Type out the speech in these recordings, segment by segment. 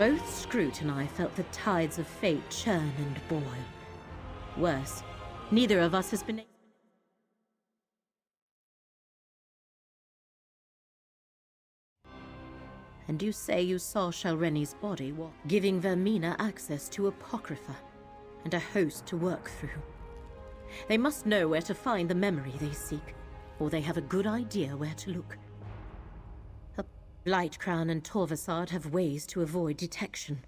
Both Scroot and I felt the tides of fate churn and boil. Worse, neither of us has been... And you say you saw Shalreni's body, giving Vermina access to Apocrypha and a host to work through. They must know where to find the memory they seek, or they have a good idea where to look. Blightcrown and Torvasard have ways to avoid detection.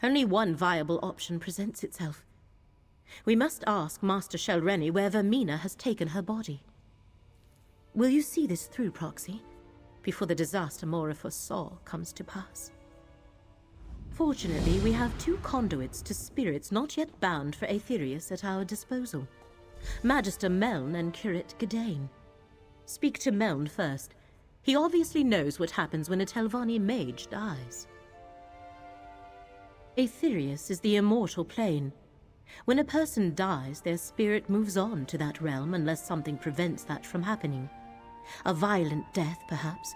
Only one viable option presents itself. We must ask Master Shalreni where Vermina has taken her body. Will you see this through, Proxy, before the disaster Mora foresaw comes to pass? Fortunately, we have two conduits to spirits not yet bound for Aetherius at our disposal. Magister Meln and Curate Gadain. Speak to Meln first. He obviously knows what happens when a Telvanni mage dies. Aetherius is the immortal plane. When a person dies, their spirit moves on to that realm unless something prevents that from happening. A violent death, perhaps,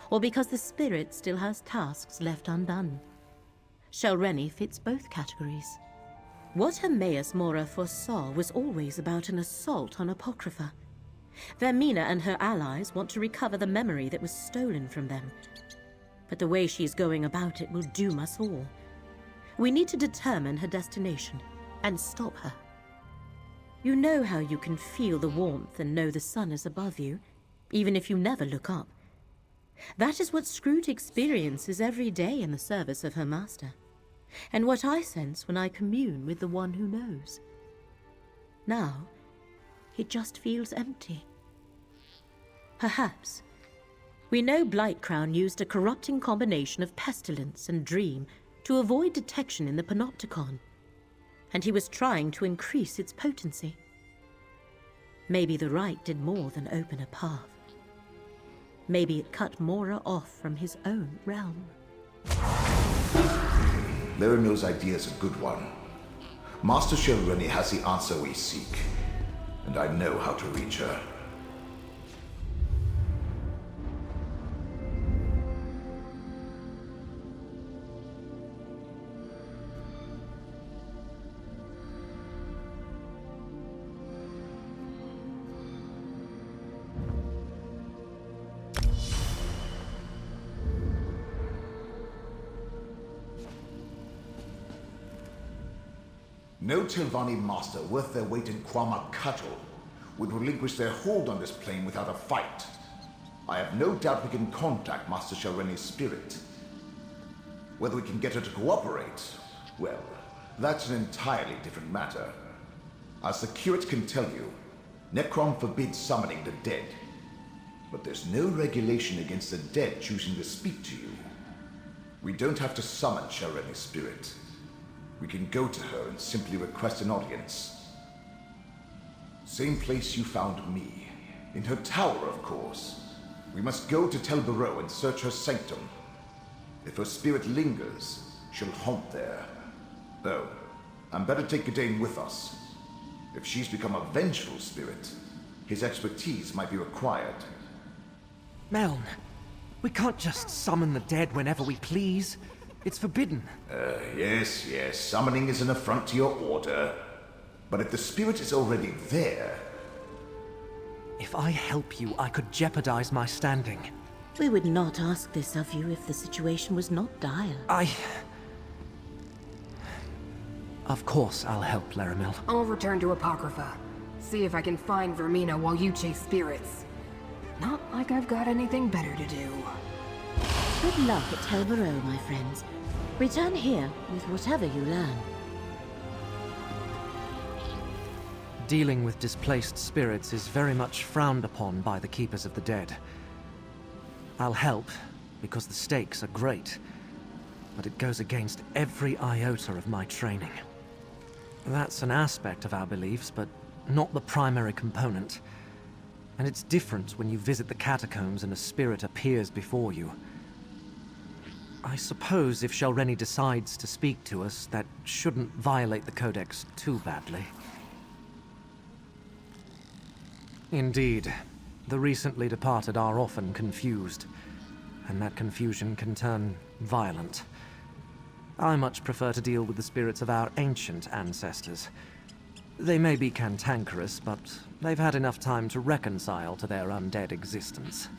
or because the spirit still has tasks left undone. Shalreni fits both categories. What Hermaeus Mora foresaw was always about an assault on Apocrypha. Vermina and her allies want to recover the memory that was stolen from them. But the way she's going about it will doom us all. We need to determine her destination and stop her. You know how you can feel the warmth and know the sun is above you, even if you never look up. That is what Scroot experiences every day in the service of her master, and what I sense when I commune with the one who knows. Now, it just feels empty. Perhaps. We know Blightcrown used a corrupting combination of pestilence and dream to avoid detection in the Panopticon, and he was trying to increase its potency. Maybe the Rite did more than open a path. Maybe it cut Mora off from his own realm. Larimil's idea is a good one. Master Shalreni has the answer we seek, and I know how to reach her. No Telvanni master worth their weight in Quama cattle would relinquish their hold on this plane without a fight. I have no doubt we can contact Master Shalreni's spirit. Whether we can get her to cooperate, well, that's an entirely different matter. As the curate can tell you, Necrom forbids summoning the dead. But there's no regulation against the dead choosing to speak to you. We don't have to summon Shalreni's spirit. We can go to her and simply request an audience. Same place you found me. In her tower, of course. We must go to Tel Barrow and search her sanctum. If her spirit lingers, she'll haunt there. Though, I'm better take Gadain with us. If she's become a vengeful spirit, his expertise might be required. Meln, we can't just summon the dead whenever we please. It's forbidden. Yes. Summoning is an affront to your order. But if the spirit is already there... If I help you, I could jeopardize my standing. We would not ask this of you if the situation was not dire. Of course I'll help, Larimil. I'll return to Apocrypha. See if I can find Vermina while you chase spirits. Not like I've got anything better to do. Good luck at Tel Barrow, my friends. Return here with whatever you learn. Dealing with displaced spirits is very much frowned upon by the Keepers of the Dead. I'll help, because the stakes are great, but it goes against every iota of my training. That's an aspect of our beliefs, but not the primary component. And it's different when you visit the catacombs and a spirit appears before you. I suppose if Shalreni decides to speak to us, that shouldn't violate the Codex too badly. Indeed, the recently departed are often confused, and that confusion can turn violent. I much prefer to deal with the spirits of our ancient ancestors. They may be cantankerous, but they've had enough time to reconcile to their undead existence.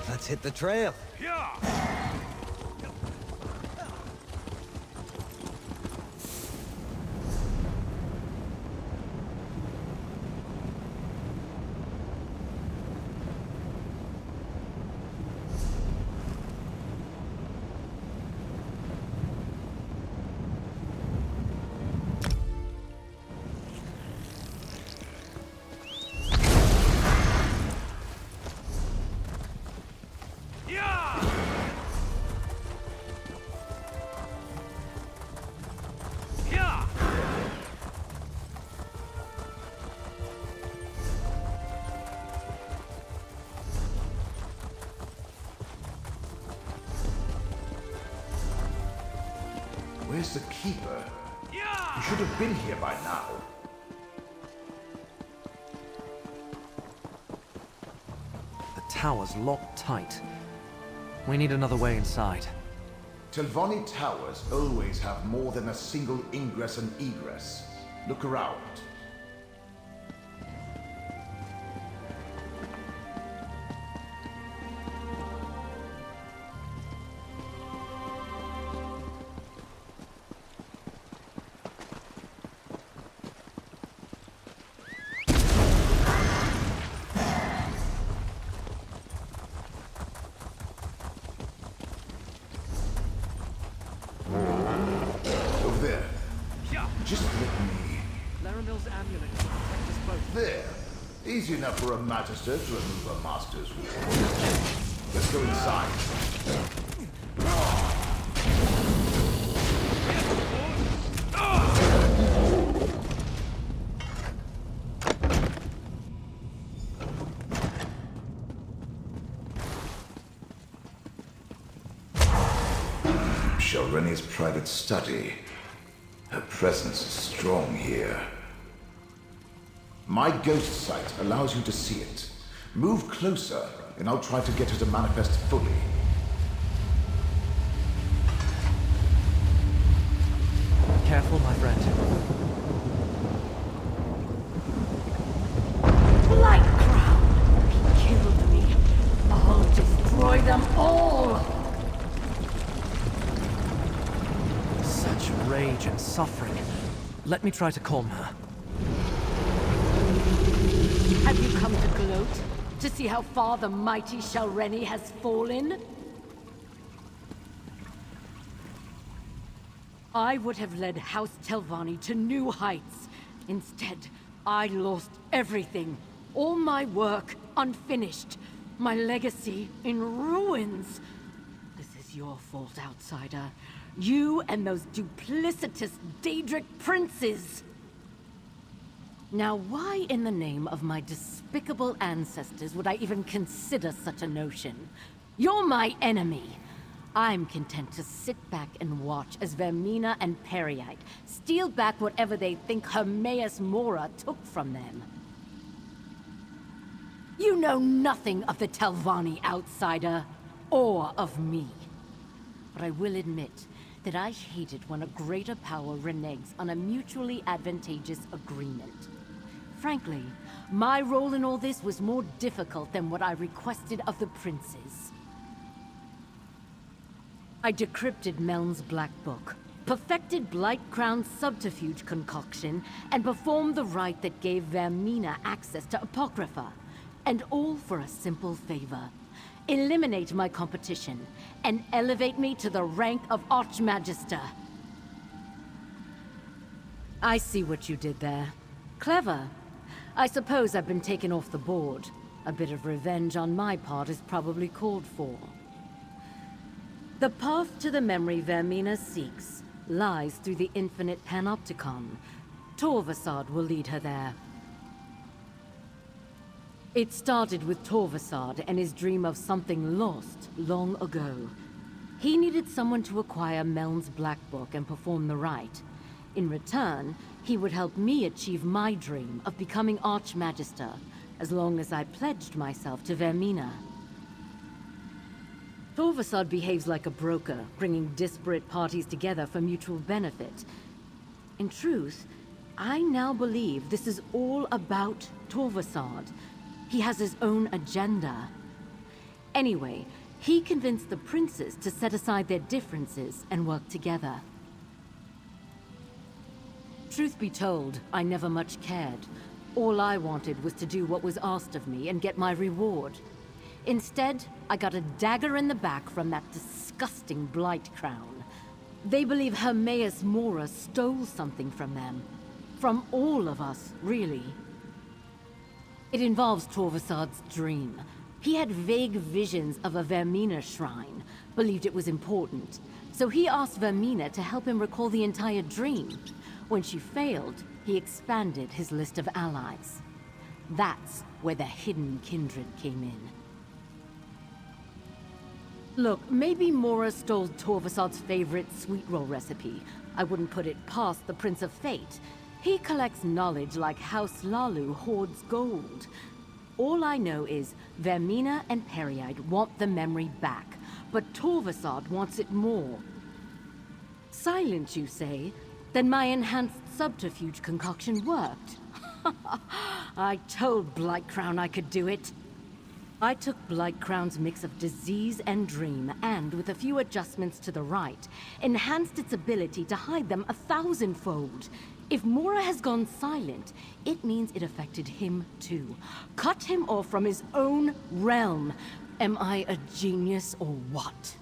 Let's hit the trail. Where's the keeper? He should have been here by now. The tower's locked tight. We need another way inside. Telvanni towers always have more than a single ingress and egress. Look around. Just let me... Laramil's amulet will protect us both. There. Easy enough for a magister to remove a master's reward. Let's go inside. Shalreni's private study. Her presence is strong here. My ghost sight allows you to see it. Move closer, and I'll try to get her to manifest fully. Careful, my friend. Blight Crown! He killed me. I'll destroy them all! Such rage and suffering. Let me try to calm her. Have you come to gloat? To see how far the mighty Shalreni has fallen? I would have led House Telvanni to new heights. Instead, I lost everything. All my work unfinished. My legacy in ruins. This is your fault, outsider. You and those duplicitous Daedric princes! Now, why in the name of my despicable ancestors would I even consider such a notion? You're my enemy! I'm content to sit back and watch as Vermina and Periite steal back whatever they think Hermaeus Mora took from them. You know nothing of the Telvanni, outsider, or of me. But I will admit that I hate it when a greater power reneges on a mutually advantageous agreement. Frankly, my role in all this was more difficult than what I requested of the princes. I decrypted Meln's Black Book, perfected Blight Crown's subterfuge concoction, and performed the rite that gave Vermina access to Apocrypha. And all for a simple favor. Eliminate my competition, and elevate me to the rank of Archmagister. I see what you did there. Clever. I suppose I've been taken off the board. A bit of revenge on my part is probably called for. The path to the memory Vermina seeks lies through the infinite panopticon. Torvasad will lead her there. It started with Torvasad and his dream of something lost long ago. He needed someone to acquire Meln's Black Book and perform the rite. In return, he would help me achieve my dream of becoming Archmagister, as long as I pledged myself to Vermina. Torvasad behaves like a broker, bringing disparate parties together for mutual benefit. In truth, I now believe this is all about Torvasad. He has his own agenda. Anyway, he convinced the princes to set aside their differences and work together. Truth be told, I never much cared. All I wanted was to do what was asked of me and get my reward. Instead, I got a dagger in the back from that disgusting Blight Crown. They believe Hermaeus Mora stole something from them. From all of us, really. It involves Torvasad's dream. He had vague visions of a Vermina shrine, believed it was important. So he asked Vermina to help him recall the entire dream. When she failed, he expanded his list of allies. That's where the hidden kindred came in. Look, maybe Mora stole Torvasad's favorite sweet roll recipe. I wouldn't put it past the Prince of Fate. He collects knowledge like House Lalu hoards gold. All I know is Vermina and Periide want the memory back, but Torvasad wants it more. Silent, you say? Then my enhanced subterfuge concoction worked. I told Blightcrown I could do it. I took Blightcrown's mix of disease and dream, and with a few adjustments to the right, enhanced its ability to hide them 1,000-fold. If Mora has gone silent, it means it affected him too. Cut him off from his own realm. Am I a genius or what?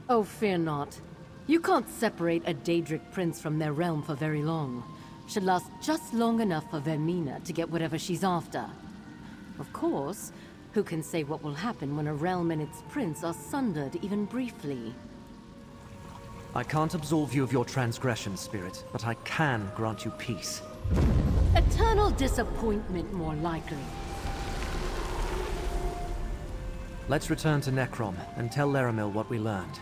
Oh, fear not. You can't separate a Daedric prince from their realm for very long. Should last just long enough for Vermina to get whatever she's after. Of course, who can say what will happen when a realm and its prince are sundered even briefly? I can't absolve you of your transgression, Spirit, but I can grant you peace. Eternal disappointment, more likely. Let's return to Necrom and tell Laramil what we learned.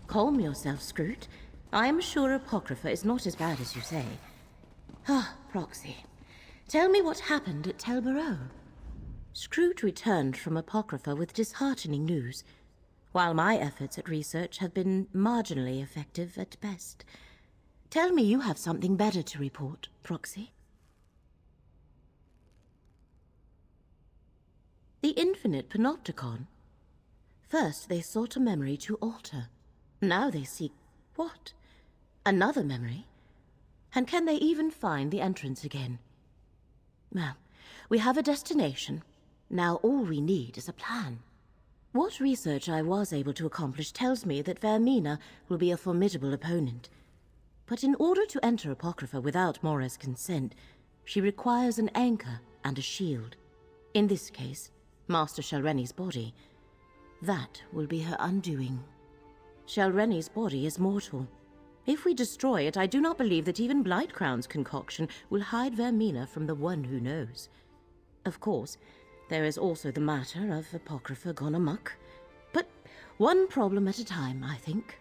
Calm yourself, Scroot. I am sure Apocrypha is not as bad as you say. Ah, Proxy. Tell me what happened at Tel Barrow. Scroot returned from Apocrypha with disheartening news, while my efforts at research have been marginally effective at best. Tell me you have something better to report, Proxy. The infinite panopticon. First they sought a memory to alter. Now they seek what? Another memory? And can they even find the entrance again? Well, We have a destination. Now all we need is a plan. What research I was able to accomplish tells me that Vermina will be a formidable opponent. But in order to enter Apocrypha without Mora's consent, she requires an anchor and a shield. In this case, Master Shalreni's body. That will be her undoing. Shalreni's body is mortal. If we destroy it, I do not believe that even Blightcrown's concoction will hide Vermina from the one who knows. Of course, there is also the matter of Apocrypha gone amok. But one problem at a time, I think.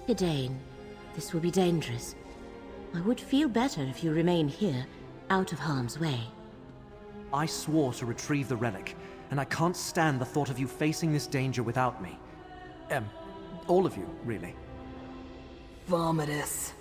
Gidane, this will be dangerous. I would feel better if you remain here, out of harm's way. I swore to retrieve the relic, and I can't stand the thought of you facing this danger without me. All of you, really. Vomitus.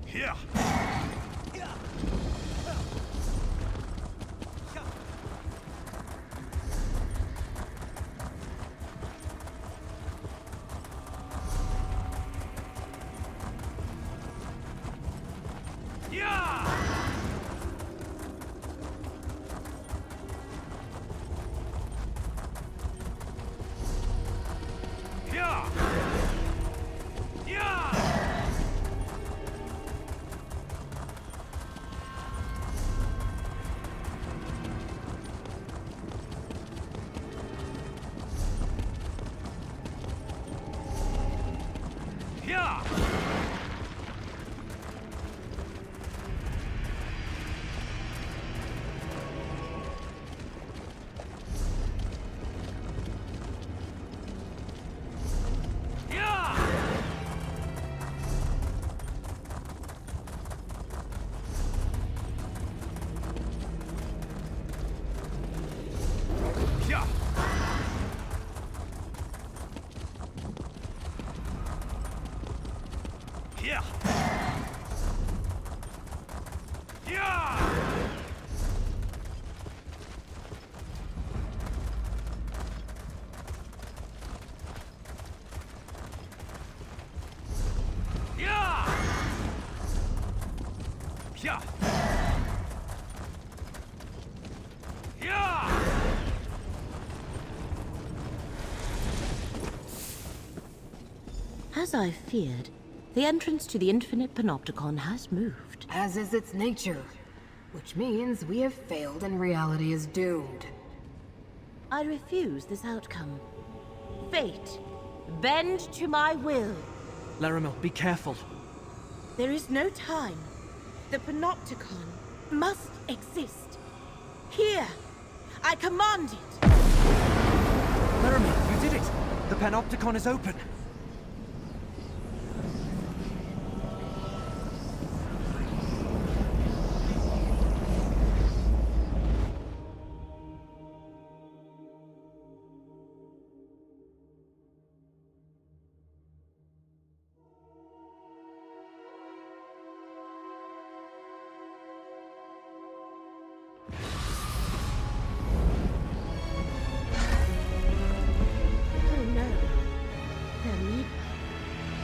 Here! As I feared, the entrance to the Infinite Panopticon has moved. As is its nature. Which means we have failed and reality is doomed. I refuse this outcome. Fate, bend to my will. Laramil, be careful. There is no time. The Panopticon must exist. Here, I command it. Laramil, you did it! The Panopticon is open!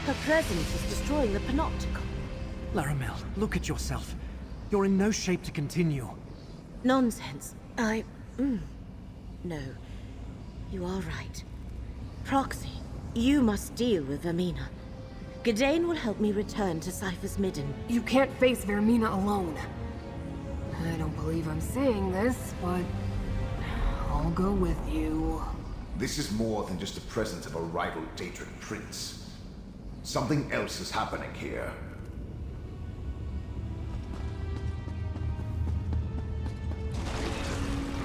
Her presence is destroying the Panopticon. Laramil, look at yourself. You're in no shape to continue. Nonsense. No. You are right. Proxy, you must deal with Vermina. Gidane will help me return to Cypher's Midden. You can't face Vermina alone. I don't believe I'm saying this, but I'll go with you. This is more than just the presence of a rival Daedric prince. Something else is happening here.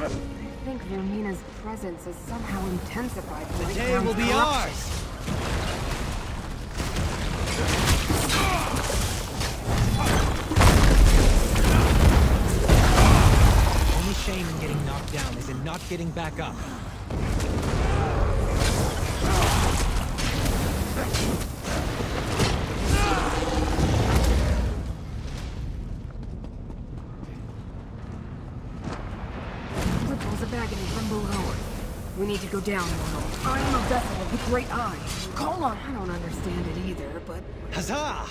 I think Vermina's presence has somehow intensified. The day will be ours! Only shame in getting knocked down is in not getting back up. Ripples are beckoning from below. We need to go down, Mortal. I am a vessel of the Great Eye. Call on. I don't understand it either, but... Huzzah!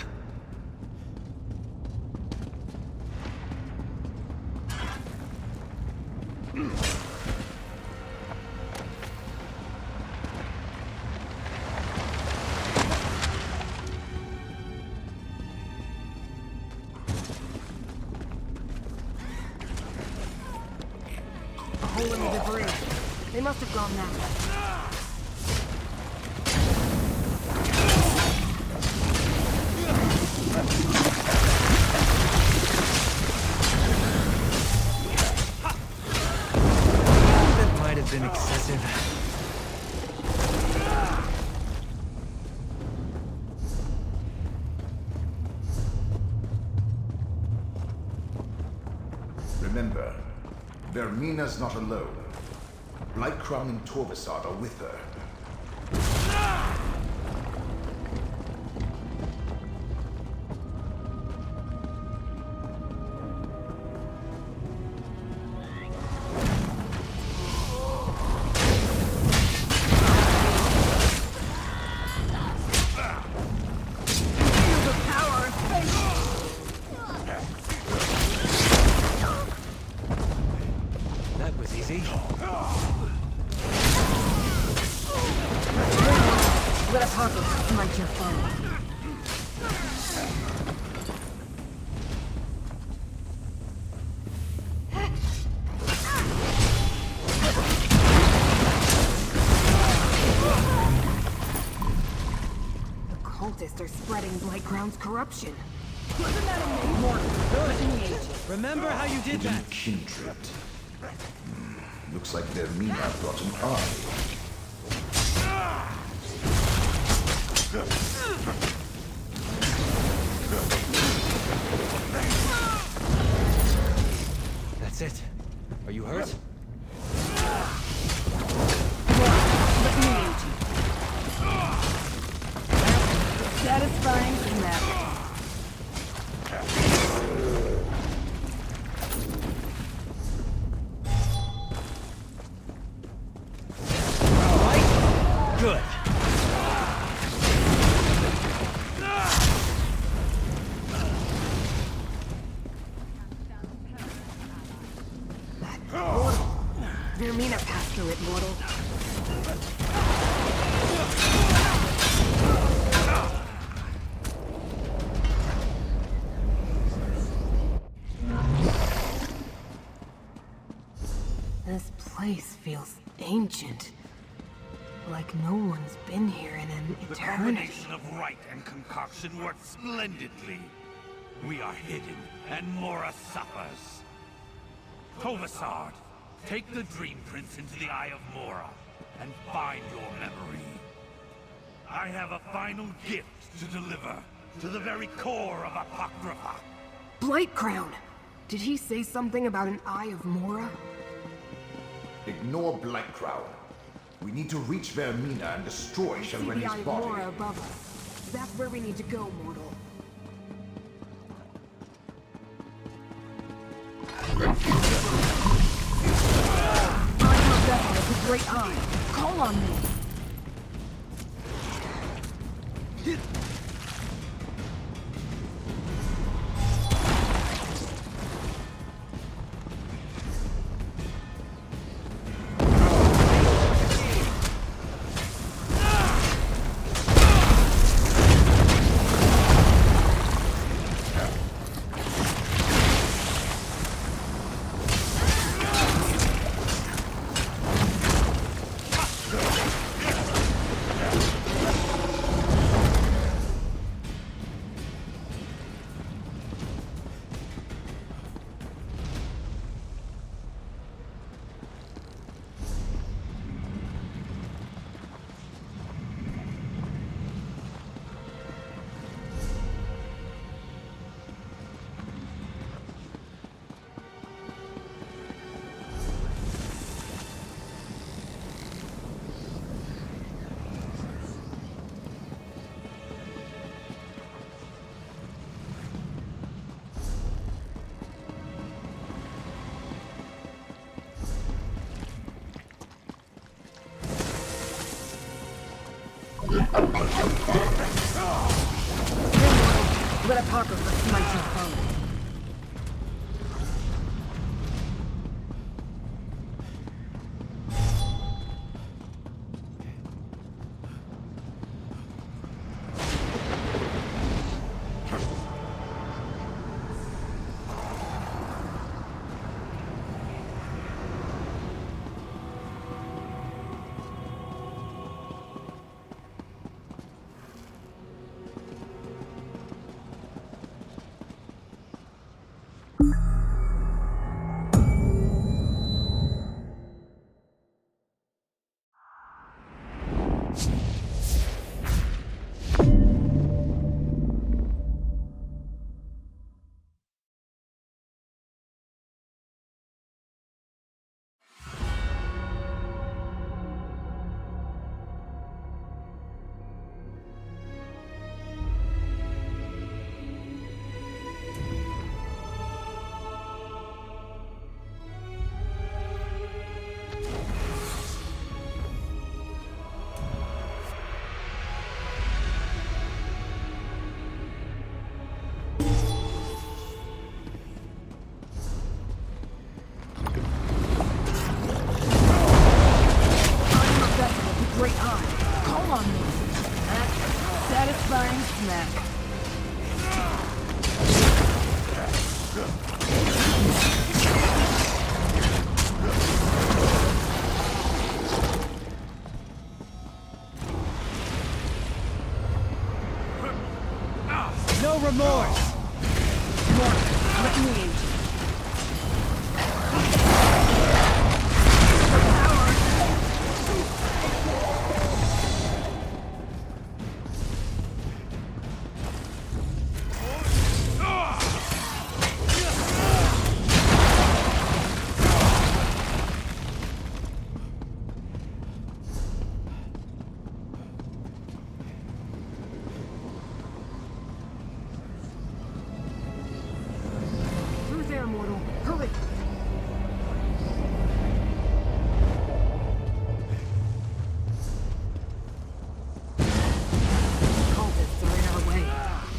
A hole in the debris. They must have gone that way. That might have been excessive. Remember, Vermina's not alone. Blightcrown and Torvasad are with her. That was easy. Let us hustle. Light your fire. The cultists are spreading Blightcrown's corruption. Wasn't that amazing? More good. Remember how you did that? Hidden kindred. Looks like Vermina brought an eye. That's it. Are you hurt? Let me aid you. Satisfying snap. Good. Vermina passed through it, Mortal. This place feels ancient. Like no one's been here in an The eternity. combination of rite and concoction works splendidly. We are hidden, and Mora suffers. Tovasard, take the Dream Prince into the Eye of Mora, and find your memory. I have a final gift to deliver, to the very core of Apocrypha. Blightcrown! Did he say something about an Eye of Mora? Ignore Blightcrown. We need to reach Vermina and destroy See the Shalreni's Eye of body. Mora above us. That's where we need to go, Mortal. I'm a vessel of the Great Eye. Call on me. Let Apocrypha smite your foe. Satisfying snack. No remorse! More. Let me in.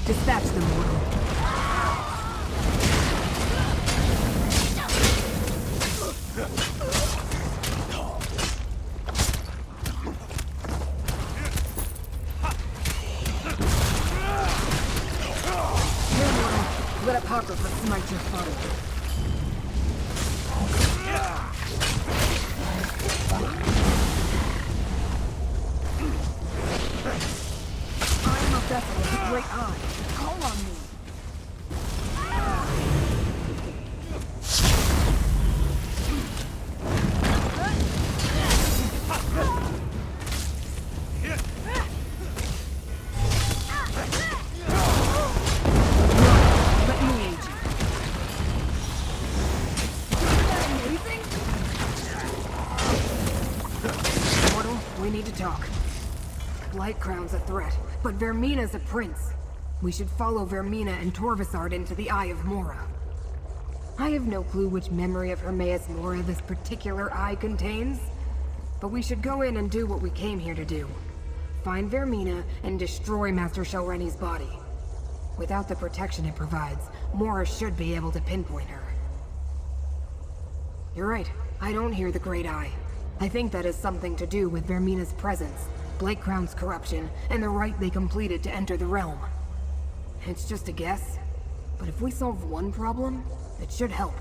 Dispatch them, mortal. Here, mortal. Let Apocrypha smite your foe. I'm a vessel with a great eye. Call on me. Let me aid you. Isn't that amazing? Mortal, we need to talk. Blight Crown's a threat, but Vermina's a prince. We should follow Vermina and Torvasard into the Eye of Mora. I have no clue which memory of Hermaeus Mora this particular eye contains, but we should go in and do what we came here to do. Find Vermina and destroy Master Shalreni's body. Without the protection it provides, Mora should be able to pinpoint her. You're right, I don't hear the Great Eye. I think that has something to do with Vermina's presence, Blight Crown's corruption, and the rite they completed to enter the realm. It's just a guess, but if we solve one problem, it should help.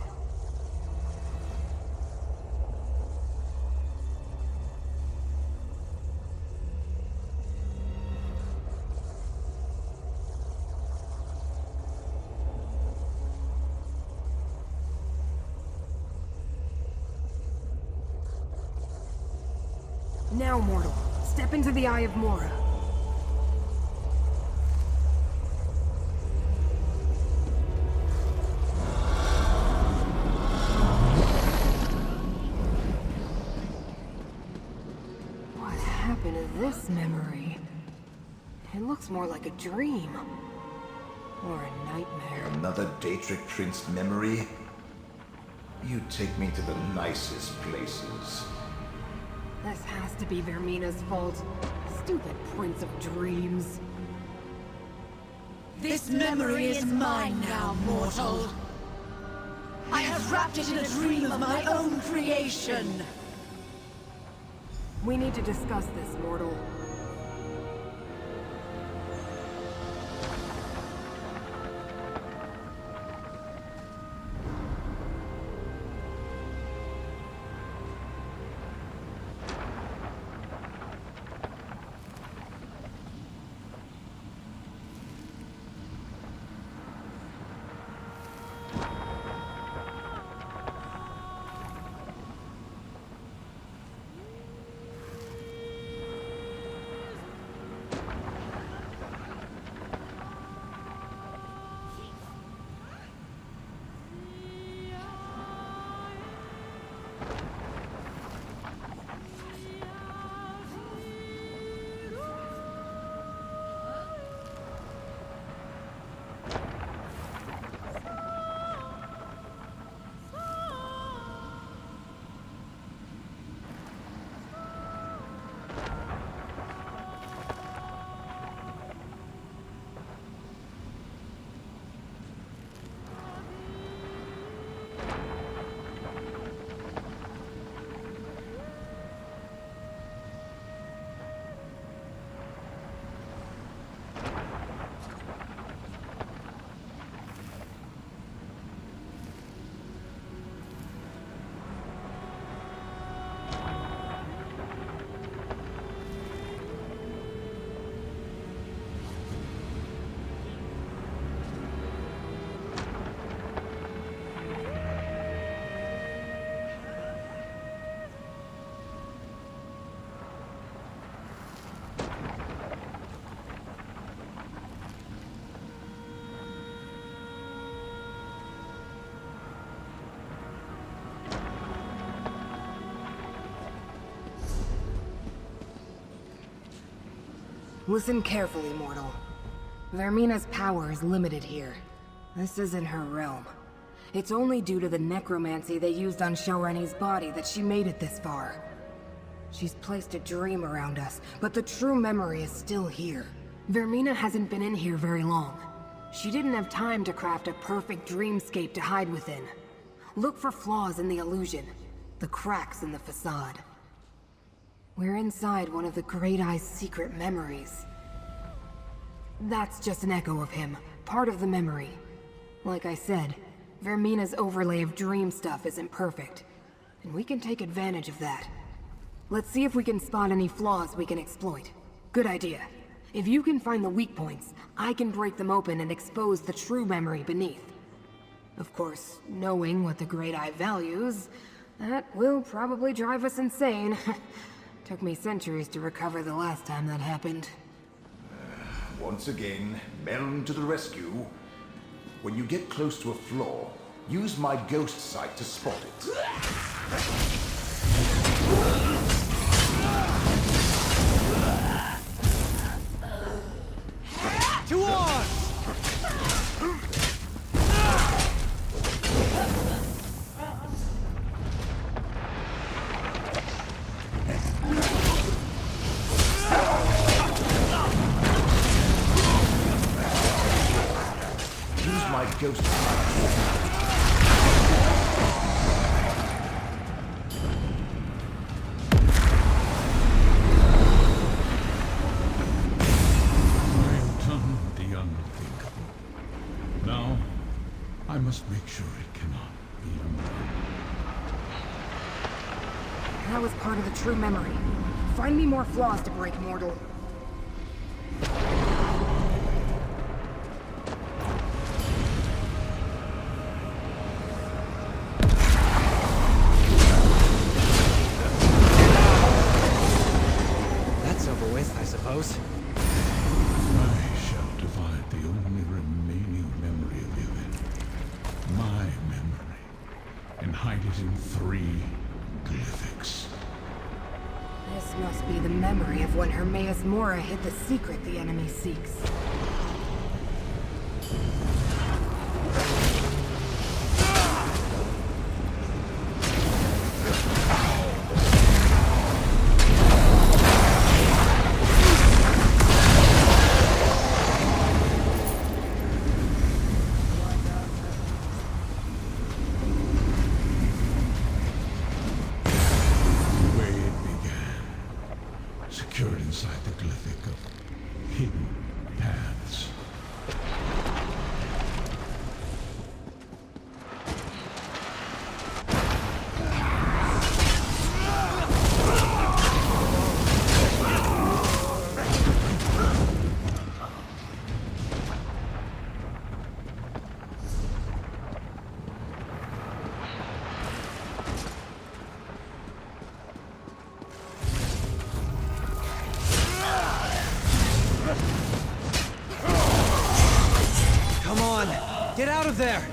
Now, mortal, step into the Eye of Mora. What happened to this memory? It looks more like a dream. Or a nightmare. Another Daedric Prince memory? You take me to the nicest places. This has to be Vermina's fault. Stupid Prince of Dreams. This memory is mine now, mortal. I have wrapped it in a dream of my own creation. We need to discuss this, mortal. Listen carefully, mortal. Vermina's power is limited here. This isn't her realm. It's only due to the necromancy they used on Shoreni's body that she made it this far. She's placed a dream around us, but the true memory is still here. Vermina hasn't been in here very long. She didn't have time to craft a perfect dreamscape to hide within. Look for flaws in the illusion, the cracks in the facade. We're inside one of the Great Eye's secret memories. That's just an echo of him, part of the memory. Like I said, Vermina's overlay of dream stuff isn't perfect, and we can take advantage of that. Let's see if we can spot any flaws we can exploit. Good idea. If you can find the weak points, I can break them open and expose the true memory beneath. Of course, knowing what the Great Eye values, that will probably drive us insane. Took me centuries to recover the last time that happened. Once again, Melon to the rescue. When you get close to a flaw, use my ghost sight to spot it. To arms! Use my ghost sight. I must make sure it cannot be undone. That was part of the true memory. Find me more flaws to break, mortal. That's over with, I suppose. I shall divide the only remaining memory of you in my memory and hide it in 3 glyphics. This must be the memory of when Hermaeus Mora hid the secret the enemy seeks. Get out of there!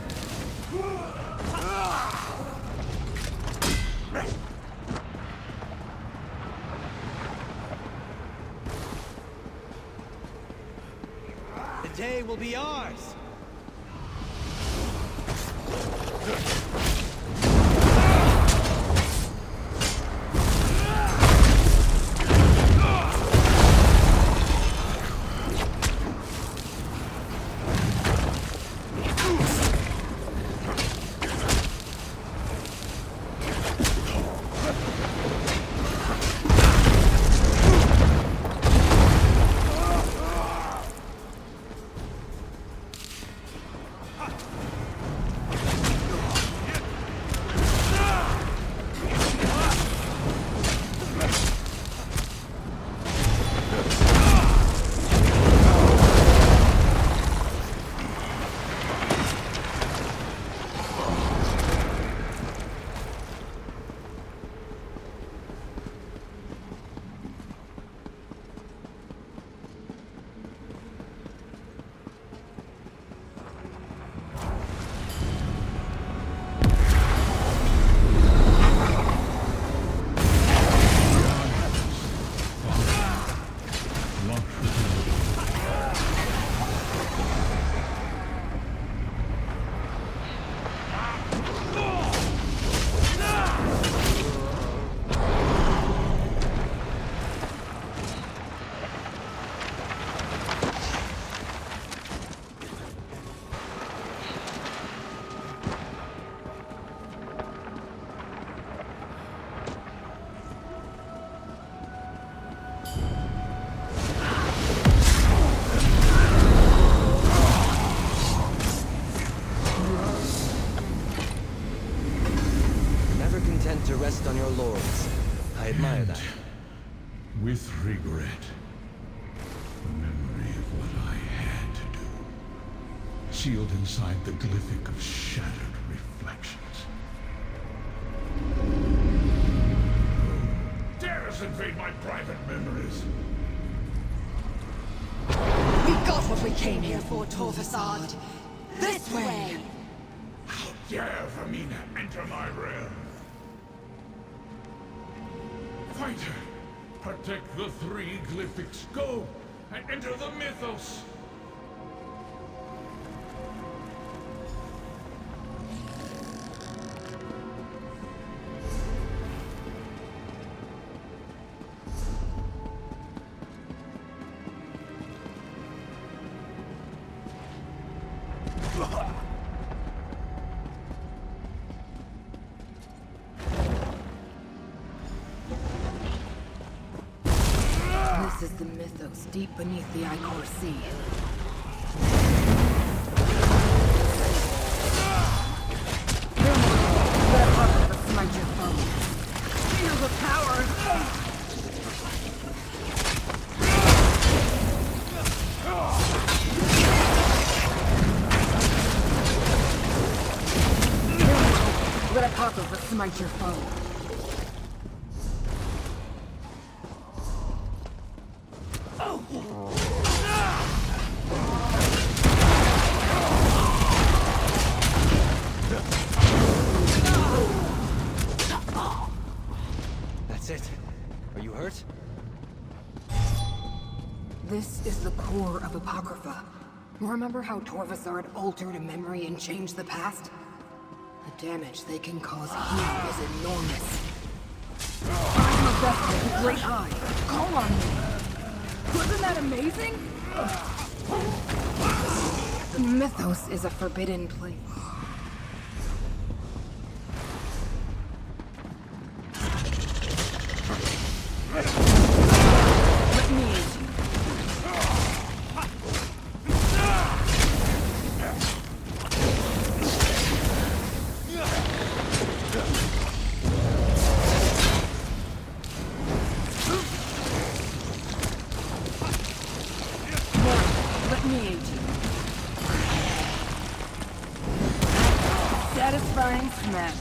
The day will be ours! To rest on your laurels. I admire that. With regret, the memory of what I had to do, sealed inside the glyphic of shattered reflections. Who dares invade my private memories? We got what we came here for, Torvasard. This way! How dare Vermina enter my realm? Fighter, protect the 3 glyphics. Go and enter the mythos. This is the mythos deep beneath the Icor Sea. Let a puppet smite your foe. Feel the power! Let a puppet smite your foe. That's it. Are you hurt? This is the core of Apocrypha. Remember how Torvasard altered a memory and changed the past? The damage they can cause here is enormous. I'm a vessel with a great eye. Call on me. Wasn't that amazing? The mythos is a forbidden place. Let me aid you. Let me aid you. Satisfying smack.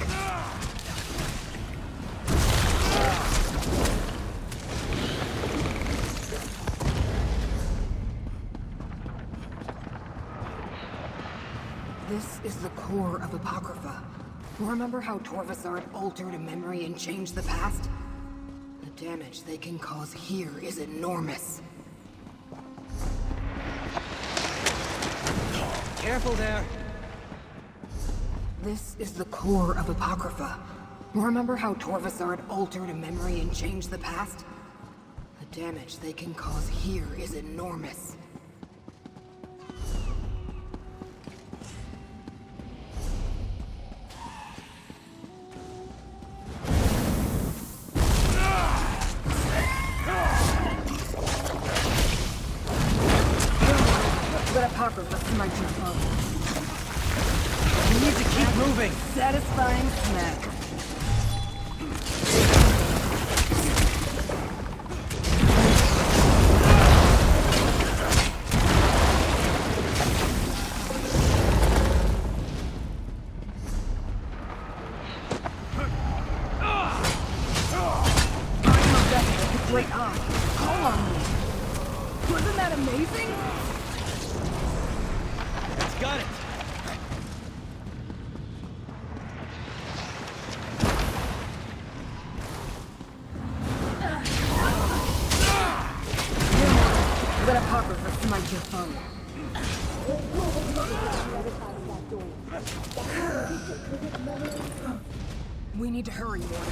This is the core of Apocrypha. Remember how Torvasard altered a memory and changed the past? The damage they can cause here is enormous. Careful there! This is the core of Apocrypha. Remember how Torvasard altered a memory and changed the past? The damage they can cause here is enormous. Let Apocrypha smite your foe. We need to keep moving! Satisfying smack. Great eye. Call on me. Wasn't that amazing? It's got it! Let Apocrypha smite your foe. We need to hurry, Morty.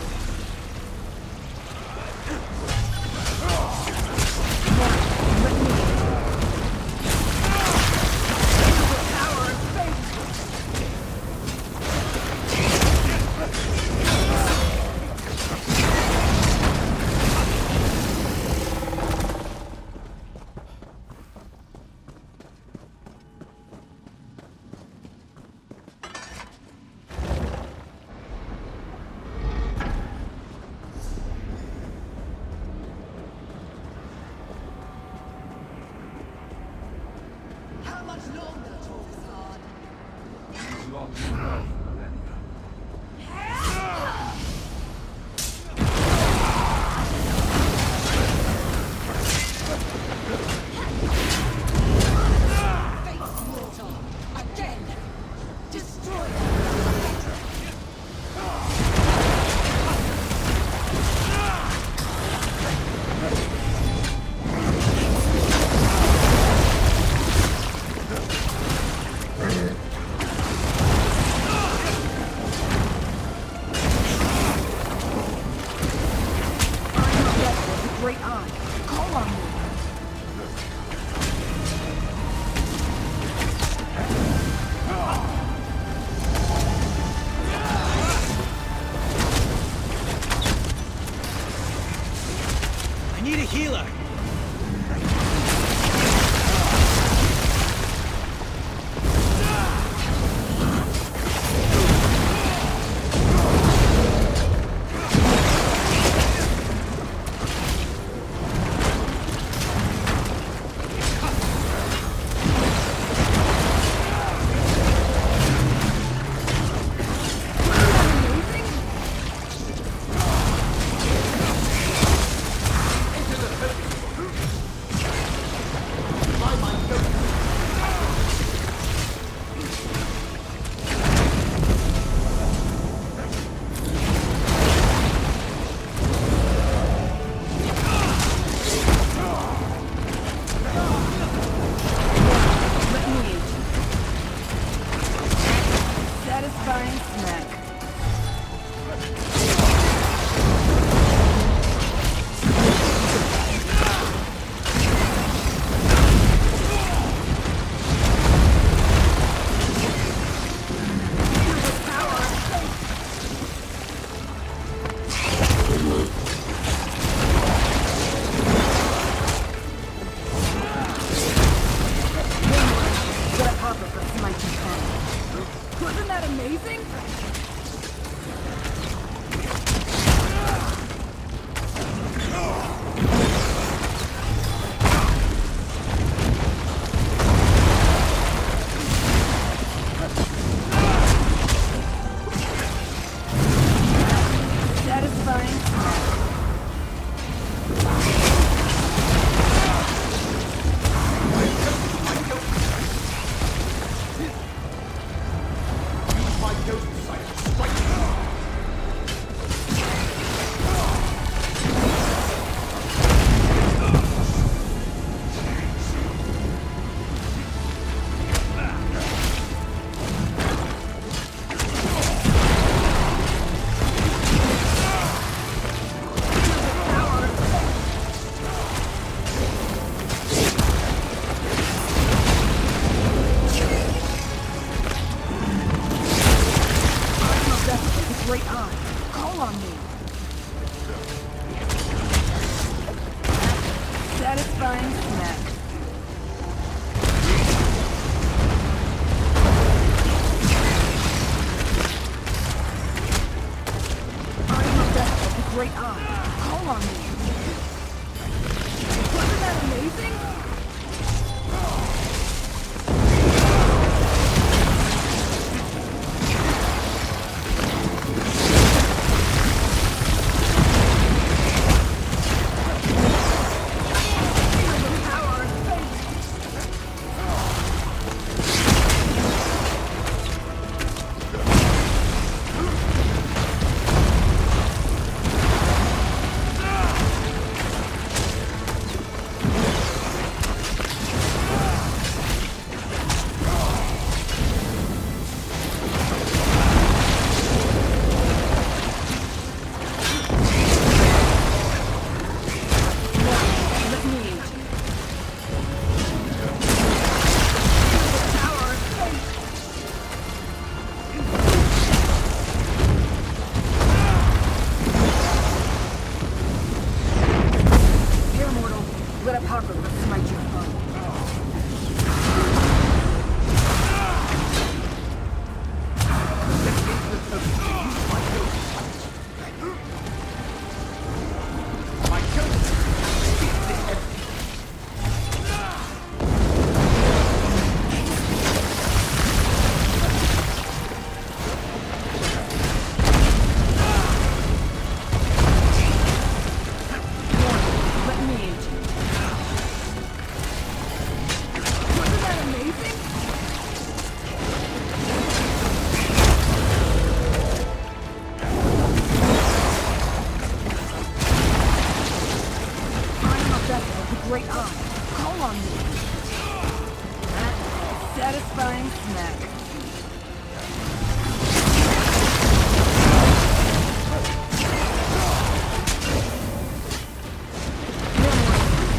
Satisfying snack.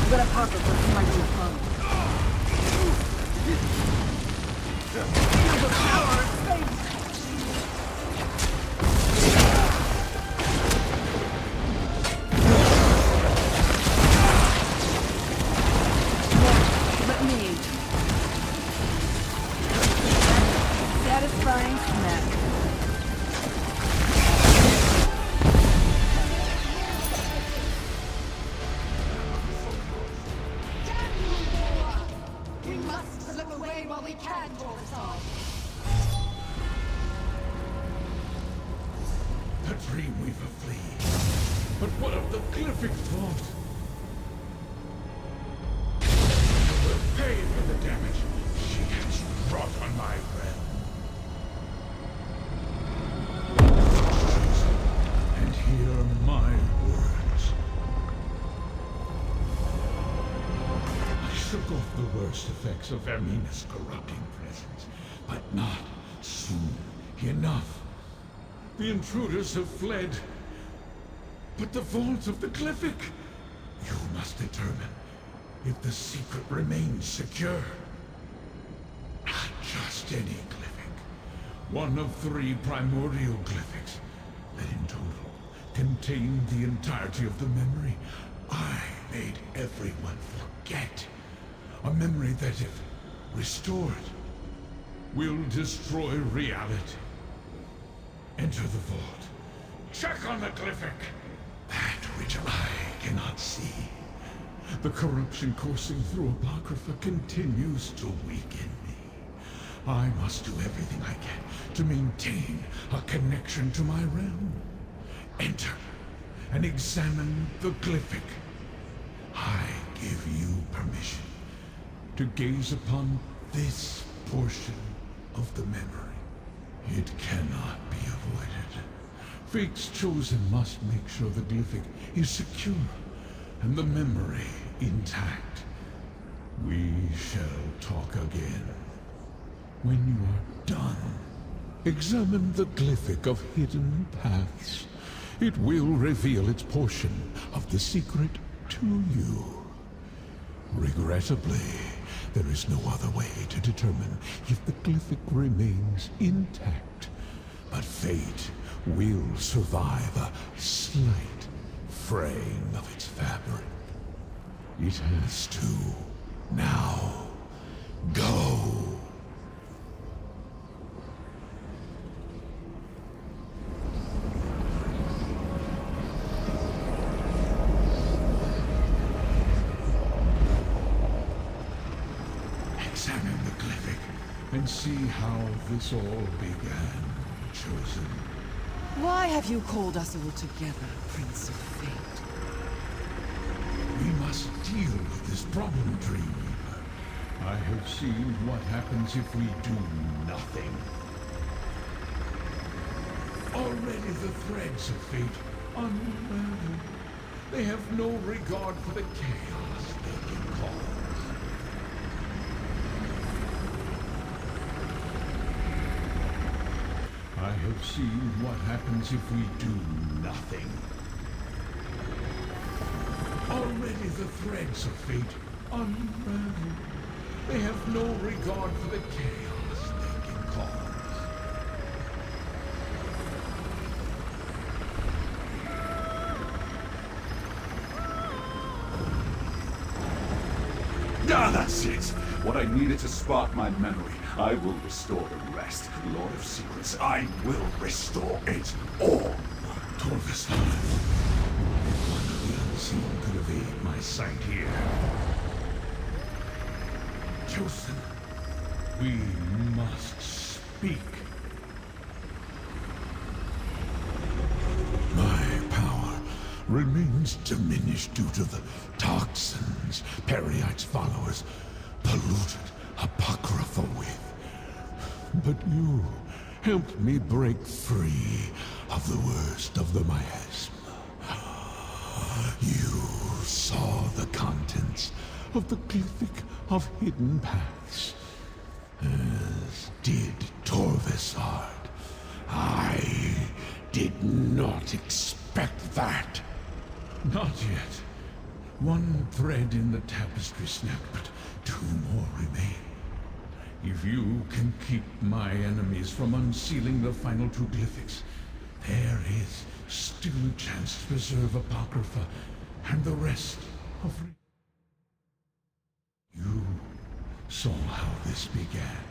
Got a pocket where he might be found. Feel the power of fate! Let me. Satisfying snack. We must slip away while we can, Torvasar. The Dreamweaver flees. But what of the Glyphic vault? She will pay for the damage she has wrought on my realm. And hear my words. I shook off the worst effects of Vermina's corrupting presence, but not soon enough. The intruders have fled. But the vault of the Glyphic! You must determine if the secret remains secure. Not just any Glyphic. One of 3 primordial Glyphics that in total contain the entirety of the memory I made everyone forget. A memory that, if restored, will destroy reality. Enter the vault. Check on the Glyphic. That which I cannot see. The corruption coursing through Apocrypha continues to weaken me. I must do everything I can to maintain a connection to my realm. Enter and examine the Glyphic. I give you permission to gaze upon this portion of the memory. It cannot be avoided. Fate's chosen must make sure the Glyphic is secure and the memory intact. We shall talk again. When you are done, examine the Glyphic of hidden paths. It will reveal its portion of the secret to you. Regrettably, there is no other way to determine if the Glyphic remains intact. But fate will survive a slight fraying of its fabric. It has to. Now, go! Examine the Glyphic and see how this all began, Chosen. Why have you called us all together, Prince of Fate? We must deal with this problem, Dreamweaver. I have seen what happens if we do nothing. Already the threads of fate unravel. They have no regard for the chaos they can cause. I have seen what happens if we do nothing. Already the threads of fate unravel. They have no regard for the chaos they can cause. Ah, that's it! What I needed to spark my memory. I will restore the rest. Lord of Secrets, I will restore it all! Torvasar, one of the unseen could evade my sight here. Chosen, we must speak. My power remains diminished due to the toxins Periite's followers polluted Apocrypha with. But you helped me break free of the worst of the miasma. You saw the contents of the Glyphic of hidden paths, and did, Torvesard. I did not expect that. Not yet. One thread in the tapestry snapped, but 2 more remain. If you can keep my enemies from unsealing the final 2 glyphics, there is still a chance to preserve Apocrypha and the rest of... You saw how this began.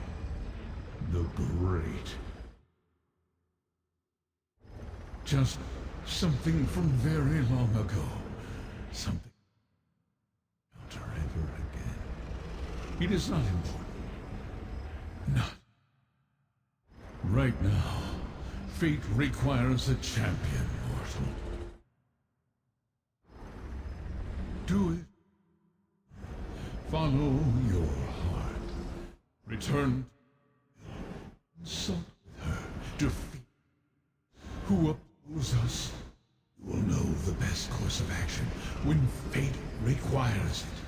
The great... Just something from very long ago. Something... Ever again. It is not important. Not. Right now, fate requires a champion, mortal. Do it. Follow your heart. Return. Consult with her. Defeat. Who oppose us? You will know the best course of action when fate requires it.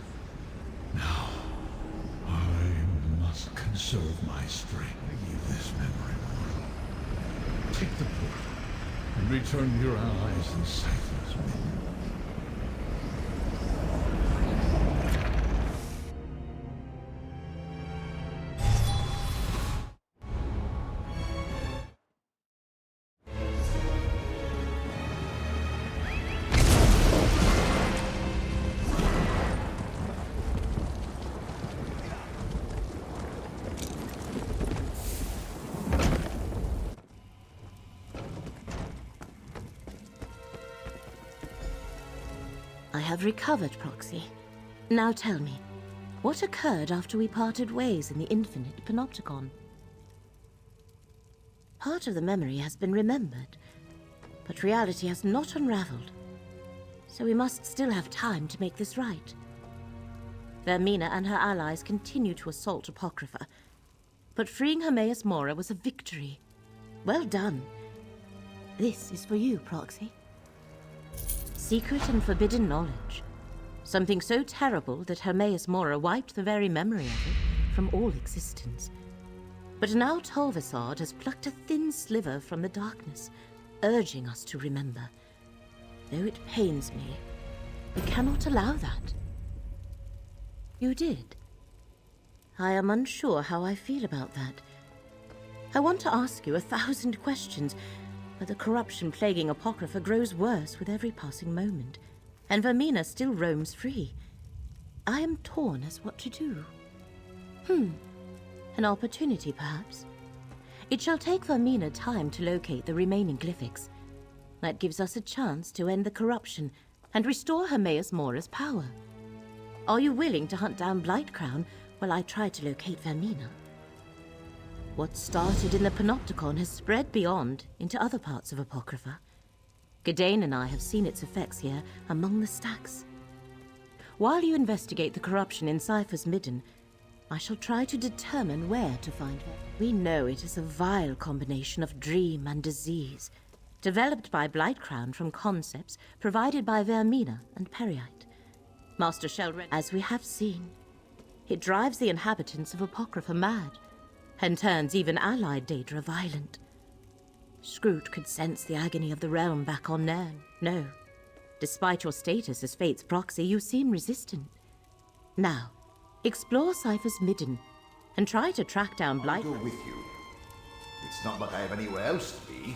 Now, I must conserve my strength. Leave this memory, mortal. Take the portal and return your allies in Cypher's midden. I have recovered, Proxy. Now tell me, what occurred after we parted ways in the infinite panopticon? Part of the memory has been remembered, but reality has not unraveled. So we must still have time to make this right. Vermina and her allies continue to assault Apocrypha, but freeing Hermaeus Mora was a victory. Well done. This is for you, Proxy. Secret and forbidden knowledge. Something so terrible that Hermaeus Mora wiped the very memory of it from all existence. But now Torvesard has plucked a thin sliver from the darkness, urging us to remember. Though it pains me, we cannot allow that. You did. I am unsure how I feel about that. I want to ask you 1,000 questions, but the corruption plaguing Apocrypha grows worse with every passing moment, and Vermina still roams free. I am torn as what to do. An opportunity, perhaps. It shall take Vermina time to locate the remaining glyphics. That gives us a chance to end the corruption and restore Hermaeus Mora's power. Are you willing to hunt down Blightcrown while I try to locate Vermina? What started in the Panopticon has spread beyond into other parts of Apocrypha. Gadain and I have seen its effects here among the stacks. While you investigate the corruption in Cypher's midden, I shall try to determine where to find her. We know it is a vile combination of dream and disease, developed by Blightcrown from concepts provided by Vermina and Periite. Master Sheldred, as we have seen, it drives the inhabitants of Apocrypha mad, and turns even allied Daedra violent. Scroot could sense the agony of the realm back on Nairn. No, despite your status as Fate's proxy, you seem resistant. Now, explore Cypher's midden, and try to track down Blight. I'll go with you. It's not like I have anywhere else to be.